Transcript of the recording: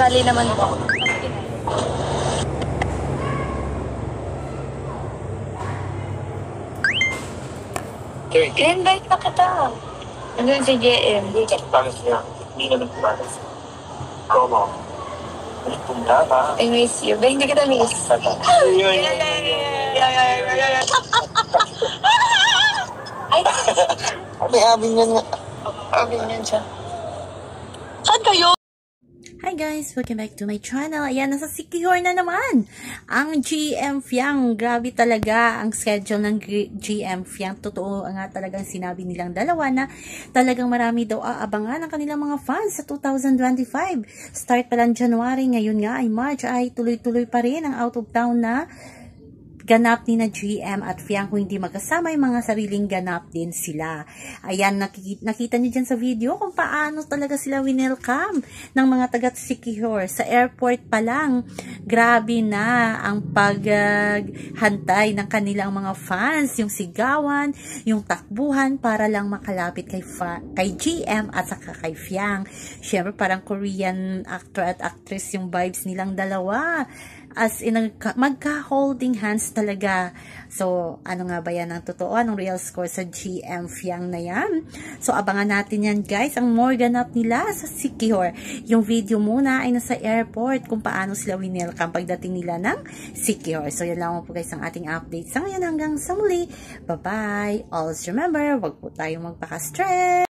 Sali naman po. In-invite na kita. Ano si JM? Hindi ka palas niya. Hindi na nagpalas. Promo. Punta ba? I miss you. Ba, hindi kita miss. Abing yan nga. Abing yan siya. Saan kayo? Hi guys! Welcome back to my channel. Ayan, nasa Siquijor na naman ang GM Fiang. Grabe talaga ang schedule ng GM Fiang. Totoo nga talagang sinabi nilang dalawa na talagang marami daw aabangan ng kanilang mga fans sa 2025. Start pa lang January, ngayon nga ay March, ay tuloy-tuloy pa rin ang out of town na ganap ni na GM at Fiang. Kung hindi magkasama, yung mga sariling ganap din sila. Ayan, nakita niyo dyan sa video kung paano talaga sila winelcome ng mga taga Siquijor. Sa airport pa lang, grabe na ang paghantay ng kanilang mga fans, yung sigawan, yung takbuhan para lang makalapit kay GM at saka kay Fiang. Syempre parang Korean actor at actress yung vibes nilang dalawa. As in, magka-holding hands talaga. So, ano nga ba yan ang totoo? Anong real score sa GM Fiang na yan? So, abangan natin yan guys. Ang more ganap nila sa Siquijor. Yung video muna ay nasa airport kung paano sila winelcome pagdating nila ng Siquijor. So, yan lang po guys ang ating update. Sa ngayon hanggang sa muli. Bye-bye. Always remember, wag po tayong magpaka-stress.